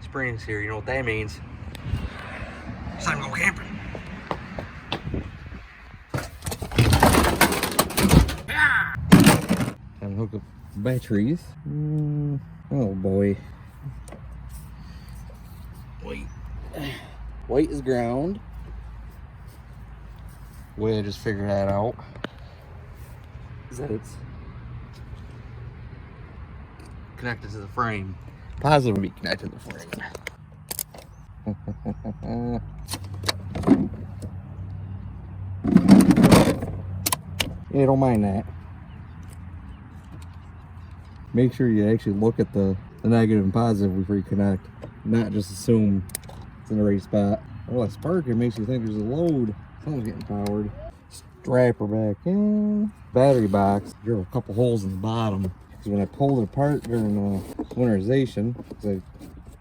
springs here. You know what that means? It's time to go camping. Time to hook up batteries. Oh boy. Wait. White is ground. Way I just figured that out is that it's connected to the frame. Positive would be connected to the frame. Yeah, don't mind that. Make sure you actually look at the negative and positive before you connect, not just assume it's in the right spot. Oh, that spark, it makes you think there's a load. Something's getting powered. Strap her back in. Battery box, drill a couple holes in the bottom. Because when I pulled it apart during winterization, because I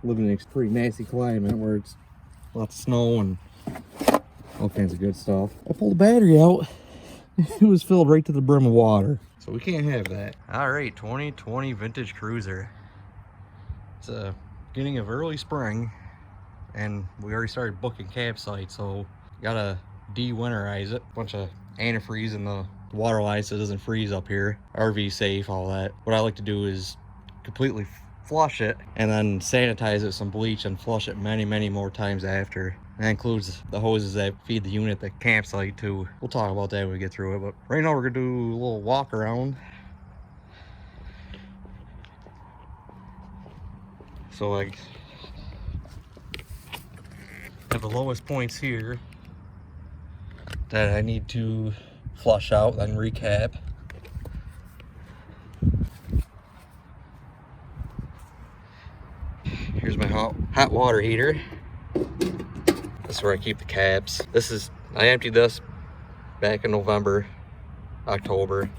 live in a pretty nasty climate where it's lots of snow and all kinds of good stuff, I pulled the battery out. It was filled right to the brim of water. So we can't have that. All right, 2020 Vintage Cruiser. It's a beginning of early spring, and we already started booking campsites, so gotta de-winterize it. Bunch of antifreeze in the water line so it doesn't freeze up here. RV safe, all that. What I like to do is completely flush it and then sanitize it with some bleach and flush it many more times after. That includes the hoses that feed the unit, the campsite too. We'll talk about that when we get through it, but right now we're gonna do a little walk around. So like, have the lowest points here that I need to flush out, then recap. Here's my hot water heater. This is where I keep the caps. I emptied this back in November, October.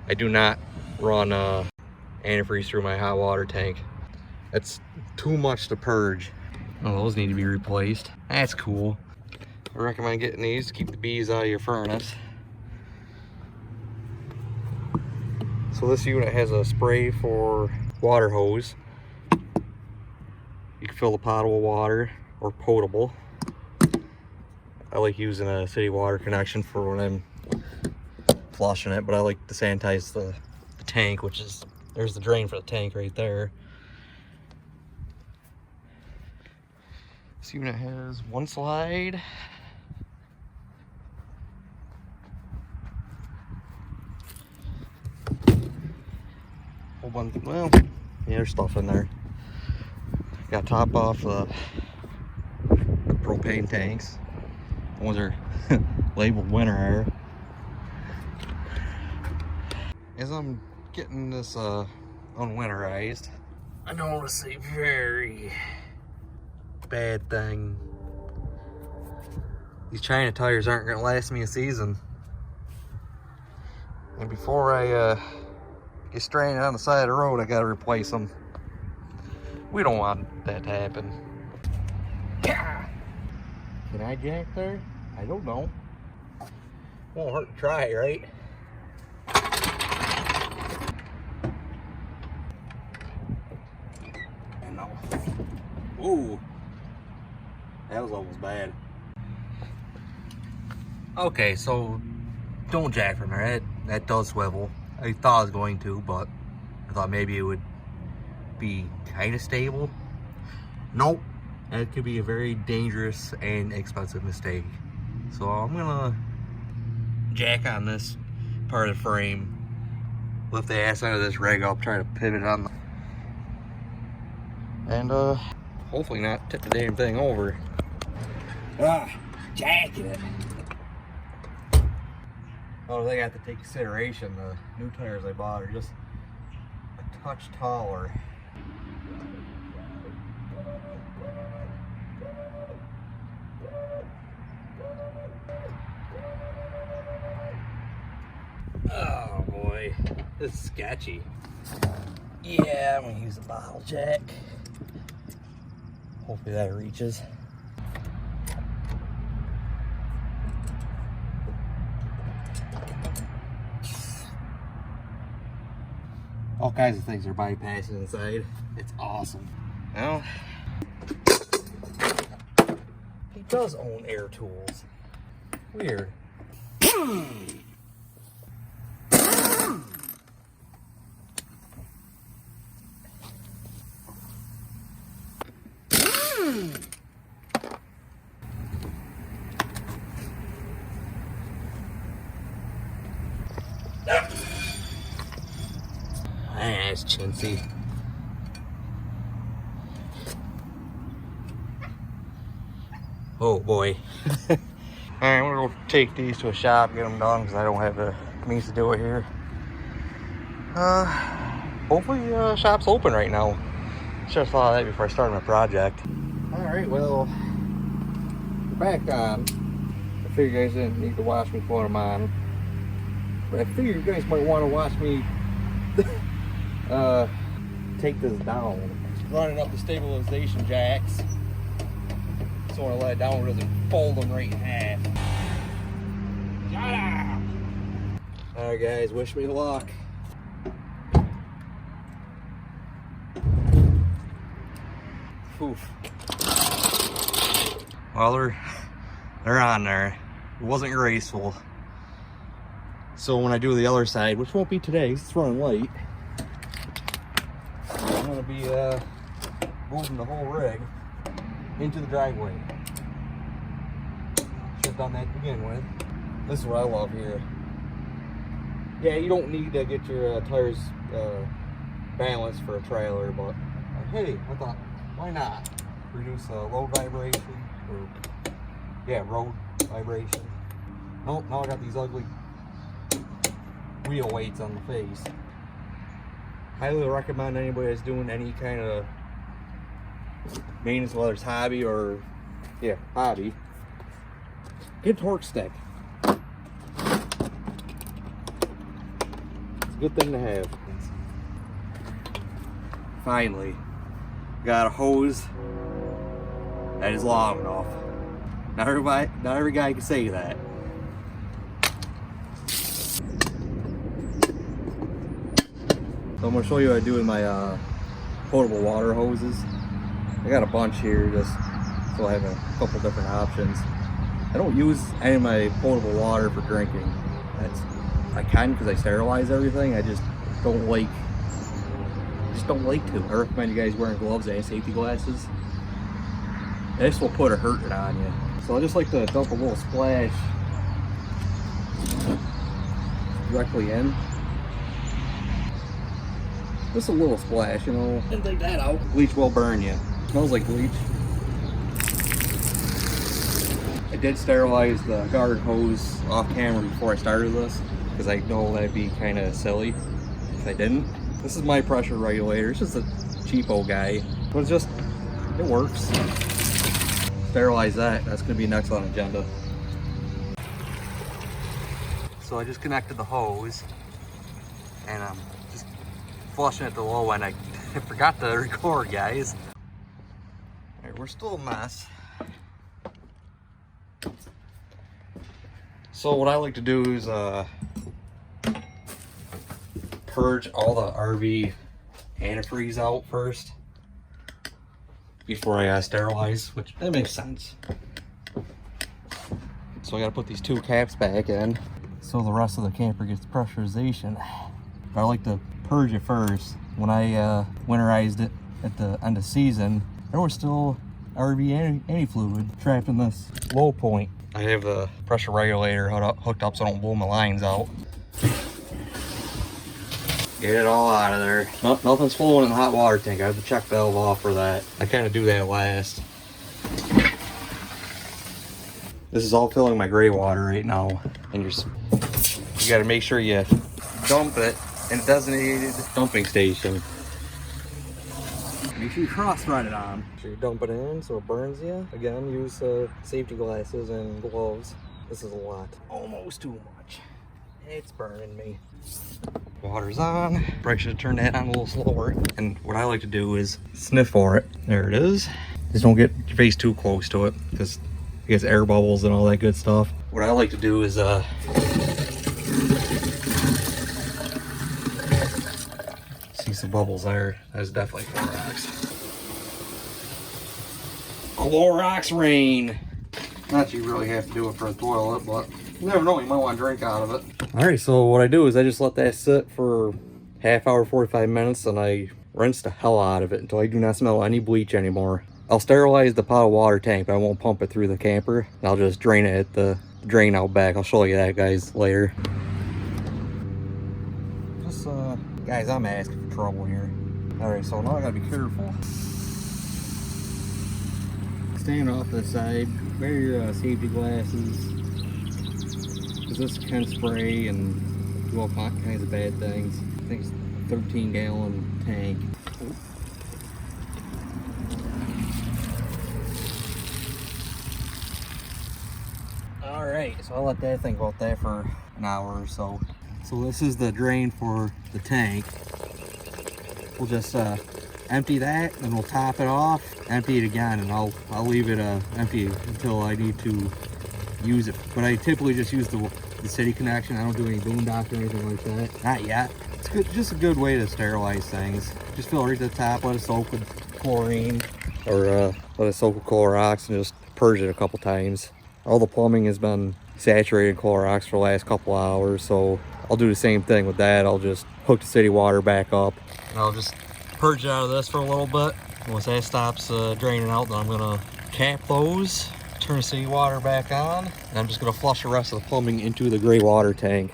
I do not run antifreeze through my hot water tank. It's too much to purge. Oh, those need to be replaced. That's cool. I recommend getting these to keep the bees out of your furnace. So this unit has a spray for water hose. You can fill the potable water or potable. I like using a city water connection for when I'm flushing it, but I like to sanitize the tank, which is, there's the drain for the tank right there. This unit has one slide. Whole bunch, well, yeah, there's stuff in there. Got top off the propane tanks. The ones are labeled winter air. As I'm getting this unwinterized, I noticed a very bad thing. These China tires aren't gonna last me a season. And before I get stranded on the side of the road, I gotta replace them. We don't want that to happen. Can I jack there? I don't know. Won't hurt to try, right? I know. Ooh. That was almost bad. Okay, so don't jack from there. That does swivel. I thought I was going to, but I thought maybe it would be kind of stable. Nope. That could be a very dangerous and expensive mistake. So I'm gonna jack on this part of the frame, lift the ass out of this rig up, try to pivot on the, and hopefully not tip the damn thing over. Jacking it. Oh, they have to take consideration, the new tires I bought are just a touch taller. Oh boy, this is sketchy. Yeah, I'm gonna use a bottle jack. Hopefully that reaches. All kinds of things are bypassing inside. It's awesome. Well, he does own air tools. Weird. That's chintzy. Oh boy. Alright, I'm gonna go take these to a shop, get them done, because I don't have the means to do it here. Hopefully shop's open right now. Should have thought of that before I started my project. Alright, well, we're back on. I figured you guys didn't need to watch me put them on. But I figured you guys might want to watch me take this down. Running up the stabilization jacks. So when I let it down, it doesn't fold them right in half. Alright guys, wish me luck. Oof. Well, they're on there. It wasn't graceful. So when I do the other side, which won't be today, it's running late, I'm gonna be moving the whole rig into the driveway. Should have done that to begin with. This is what I love here. Yeah, you don't need to get your tires balanced for a trailer, but hey, I thought, why not? Reduce load vibration, or yeah, road vibration. Nope, now I got these ugly wheel weights on the face. Highly recommend anybody that's doing any kind of maintenance, whether it's hobby or yeah, hobby, get a torque stick. It's a good thing to have. Finally got a hose that is long enough. Not every guy can say that. So I'm going to show you what I do with my potable water hoses. I got a bunch here just so I have a couple different options. I don't use any of my potable water for drinking. I can because I sterilize everything. I just don't like to. I recommend you guys wearing gloves and safety glasses. This will put a hurting on you. So I just like to dump a little splash directly in. Just a little splash, you know. Didn't take that out. Bleach will burn you. Smells like bleach. I did sterilize the garden hose off camera before I started this, because I know that'd be kind of silly if I didn't. This is my pressure regulator. It's just a cheapo guy, but it's just, it works. Sterilize that. That's going to be next on the agenda. So I just connected the hose, and I'm just flushing at the low end. I forgot to record, guys. All right, we're still a mess. So what I like to do is purge all the RV antifreeze out first before I sterilize, which that makes sense. So I gotta put these two caps back in so the rest of the camper gets pressurization. But I like to purge it first. When I winterized it at the end of season, there was still RV anti-fluid trapped in this low point. I have the pressure regulator hooked up so I don't blow my lines out. Get it all out of there. Nothing's flowing in the hot water tank. I have the check valve off for that. I kind of do that last. This is all filling my gray water right now. And you got to make sure you dump it in a designated dumping station. Make sure you cross-thread it on. Make sure you dump it in so it burns you. Again, use safety glasses and gloves. This is a lot. Almost too much. It's burning me. Water's on. Probably should have turned that on a little slower. And what I like to do is sniff for it. There it is. Just don't get your face too close to it because it gets air bubbles and all that good stuff. What I like to do is see some bubbles there. That's definitely Clorox. Clorox rain. Not that you really have to do it for a toilet, but you never know, you might want to drink out of it. Alright, so what I do is I just let that sit for half hour, 45 minutes, and I rinse the hell out of it until I do not smell any bleach anymore. I'll sterilize the potable water tank, but I won't pump it through the camper. I'll just drain it at the drain out back. I'll show you that, guys, later. Just, guys, I'm asking for trouble here. Alright, so now I gotta be careful. Stand off the side, wear your safety glasses, because this can spray and do all kinds of bad things. I think it's a 13-gallon tank. Alright, so I'll let that think about that for an hour or so. So this is the drain for the tank. We'll just empty that, and we'll top it off, empty it again, and I'll leave it empty until I need to use it. But I typically just use the city connection. I don't do any boondock or anything like that. Not yet. It's good, just a good way to sterilize things. Just fill right to the top, let it soak with chlorine, or let it soak with Clorox, and just purge it a couple times. All the plumbing has been saturated in Clorox for the last couple hours, so I'll do the same thing with that. I'll just hook the city water back up, and I'll just purge it out of this for a little bit. Once that stops draining out, then I'm gonna cap those, turn the city water back on, and I'm just gonna flush the rest of the plumbing into the gray water tank,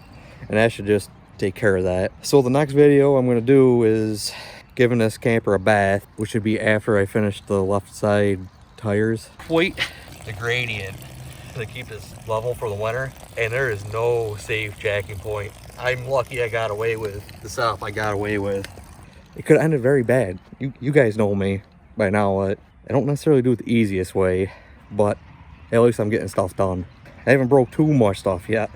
and that should just take care of that. So the next video I'm gonna do is giving this camper a bath, which should be after I finish the left side tires. Wait, the gradient to keep this level for the winter, and there is no safe jacking point. I'm lucky I got away with the setup I got away with. It could have ended very bad. You guys know me by now. I don't necessarily do it the easiest way, but at least I'm getting stuff done. I haven't broke too much stuff yet.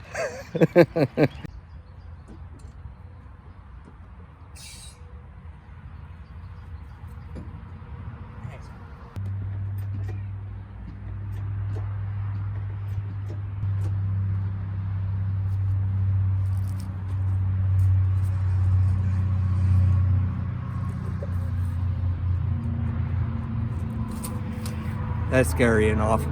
That's scary enough.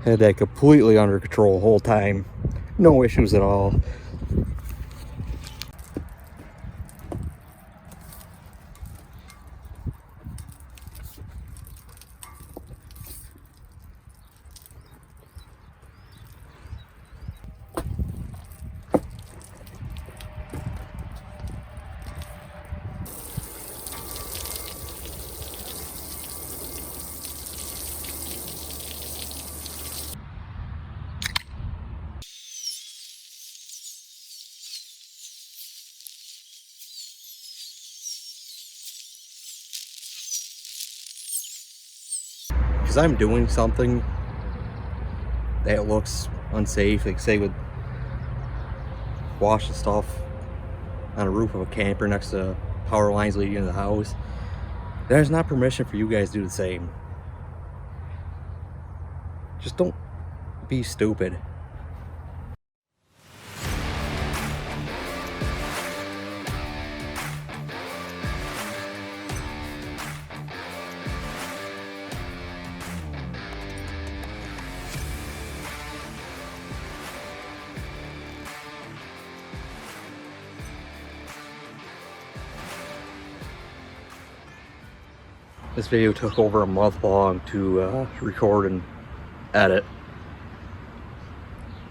Had that completely under control the whole time. No issues at all. Because I'm doing something that looks unsafe, like say with washing stuff on a roof of a camper next to power lines leading into the house. There's not permission for you guys to do the same. Just don't be stupid. This video took over a month long to record and edit.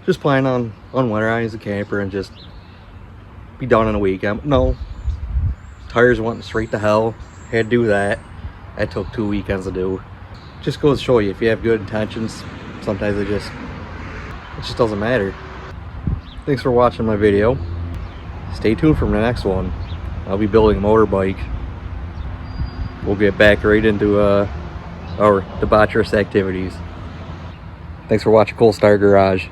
Just planning on winterizing the camper and just be done in a weekend. No, tires went straight to hell. Had to do that. That took 2 weekends to do. Just goes to show you, if you have good intentions, sometimes it just doesn't matter. Thanks for watching my video. Stay tuned for the next one. I'll be building a motorbike. We'll get back right into our debaucherous activities. Thanks for watching ColdStart Garage.